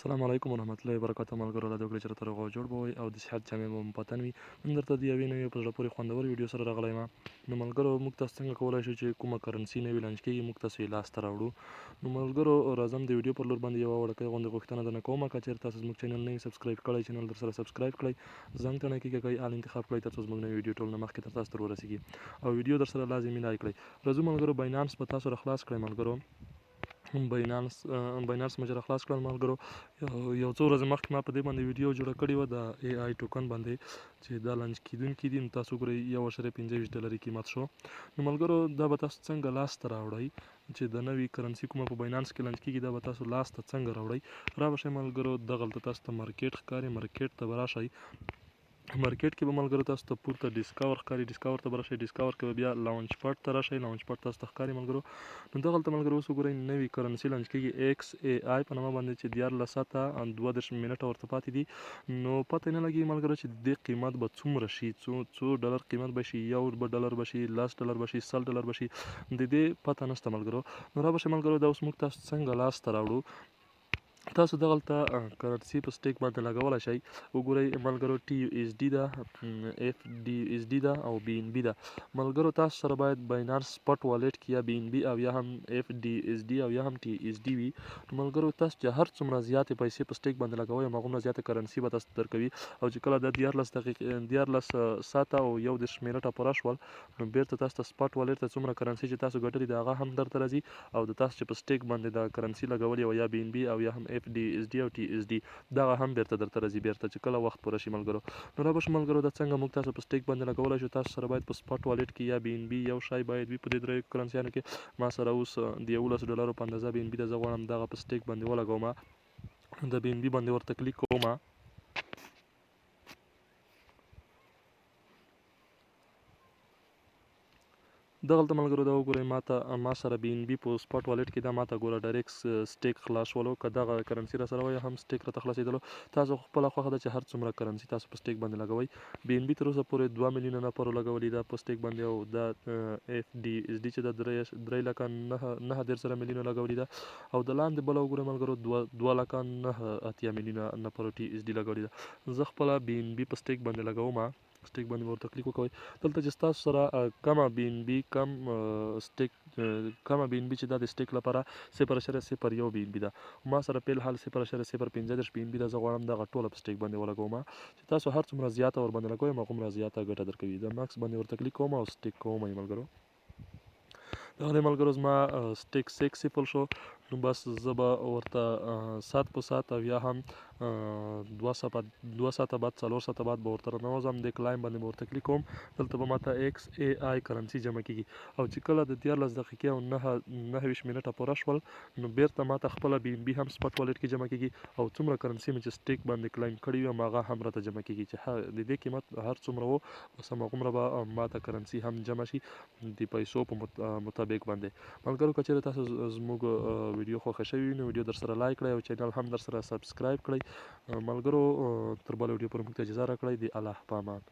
السلام علیکم ورحمت الله وبرکاته. ملګرو الله دې وکړي چې راته روغ او جوړ به وئ او د صحت جامې به مو په تن وي. نن درته د یوې نوې په زړه پورې خوندورې ویډیو سره راغلی یم. نو ملګرو موږ تاسو څنګه کولی شو چې کومه کرنسي نوې لانچ کېږي موږ تاسو یې لاسته راوړو. نو ملګرو راځم د ویډیو پر لور باندې یوه وړوکۍ غوندې غوښتنه درنه کوم که چېرې تاسو زموږ چینل نه یې سبسکرایب کړی چینل درسره سبسکرایب کړئ، زنګ ته نښکې کړئ، آل انتخاب کړئ تر څو زموږ نوې ویډیو ټول نه مخکې تر تاسو ته ورسېږي او ویډیو درسره لازمي لایک کړئ. راځو ملګرو باینانس به تاسو را خلاص کړئ. ملګرو باینانس مې چې را خلاص کړل ملګرو، یو څو ورځې مخکې ما په دې باندې ویډیو جوړه کړې وه د اے آی ټوکن باندې چې دا لانچ کېدونکي دي. نو تاسو ګورئ $1.25 قیمت شو. نو ملګرو دا به تاسو څنګه لاسته راوړئ چې د نوې کرنسي کومه په باینانس کې لانچ کېږي دا به تاسو لاسته څنګه راوړئ. را به شئ ملګرو دغلته تاسو ته مارکیټ ښکاري، مارکیټ ته به راشئ. مارکیټ کې به ملګرو تاسو ته پورته ډسکاور ښکاري، ډسکاور ته به راشئ. ډسکاور کې به بیا لانچ پاډ ته راشئ، لانچ پاډ تاسو ته ښکاري ملګرو. نو دغلته ملګرو اوس وګورئ نوې کرنسي لانچ کېږي ایکس اے آی په نامه باندې چې 14 منټه ورته پاتې دي. نو پته یې نه لګېږي ملګرو چې د دې قیمت به څومره شي، څو ډالر قیمت به شي، $1 به شي، $10 به شي، $100 به شي، د دې پته نشته ملګرو. نو را به شئ ملګرو دا اوس موږ تاسو څنګه لاسته راوړو. تاسو دغلته کرنسي په سټیک باندې لګولی شئ. وګورئ ملګرو ټي یو ایس ډي ده، اف ډي ایس ډي ده او بي ان بي ده. ملګرو تاسو سره باید باینانس سپټ والټ کې یا بي ان بي او یا هم اف ډي ایس ډي او یا هم ټي ایس ډي وي. نو ملګرو تاسو چې هر څومره زیاتې پیسې په سټیک باندې لګوئ هماغومره زیاته کرنسي به تاسو ته درکوي. او چې کله دا 14 ساعته او 21 منټه پوره شول نو بیرته تاسو ته سپټ والټ ته څومره کرنسي چې تاسو ګټلې ده هغه هم درته راځي او د تاسو چې په سټیک باندې دا کرنسي لګولې وه یا بي ان بي او یا هم اف ډي ایس ډي او ټي ایس ډي دغه هم بیرته درته راځي بیرته چې کله وخت پوره شي ملګرو. نو را به شو ملګرو دا څنګه موږ تاسو په سټیک باندې لګولی شو. تاسو سره باید په سپټ والټ کې یا بي ان بي یو شی باید وي په دې دریو کرنسیانو کې. ما سره اوس د $11 په اندازه بي ان بي ده، زه غواړم دغه په سټیک باندې ولګوم. د بي ان بي باندې ورته کلیک کوم. دغلته ملګرو دا وګورئ ما سره بي ان بي په سپاټ والټ کې دا ماته ګوره ډایرکټ سټیک خلاص شولو. که دغه کرنسي را سره وای هم سټیک راته خلاصېدلو. تاسو خپله خوښه ده چې هر څومره کرنسي تاسو په سټیک باندې لګوئ. بي ان بي تر اوسه پورې 2 میلیونه نفرو لګولي ده په سټیک باندې او دا اف ډي ایس ډي چې ده 3,09,000 میلیونه لګولي ده او د لاندې بله وګورئ ملګرو 2,09,80 میلیونه نفرو ټي ایس ډي لګولي ده. زه خپله بي ان بي په سټیک باندې لګوم. سټیک باندې ورته کلیک وکوئ. دلته چې ستاسو سره کمه بي ان بي کمه بي ان بي چې دا د سټیک لپاره 0.01 بي ان بي ده. ما سره په الحال 0.015 بي ان بي ده. زه غواړم دغه ټوله په سټیک باندې ولګوم چې تاسو هر څومره زیاته ورباندې لګوئ هماغومره زیاته ګټه درکوي. د ماکس باندې ورته کلیک کوم او سټیک کوم یې ملګرو. دغه دی ملګرو زما سټیک سیکسفل شو. نو بس زه به ورته ساعت په ساعت او یا هم 2 ساعته بعد 4 ساعته بعد به ورته رانوځم. د کلایم باندې به ورته کلیک کوم. دلته به ماته ایکس اے آی کرنسي جمع کېږي او چې کله د 14 دقیقې او 29 منټه پوره شول نو بیرته ماته خپله بي ان بي هم سپټ والټ کې جمع کېږي او څومره کرنسي مې چې سټیک باندې کلایم کړي وي هماغه هم راته جمع کېږي چې د دې قیمت هر څومره و بس هماغومره به ماته کرنسي هم جمع شي د پیسو په مطابق باندې. ملګرو که چېرې تاسو زموږ ویډیو خوښه شوې وي نو ویډیو درسره لایک کړئ او چینل هم درسره سبسکرایب کړئ. ملګرو تر بله ویډیو پورې موږ ته اجازه راکړئ. د الله په امان.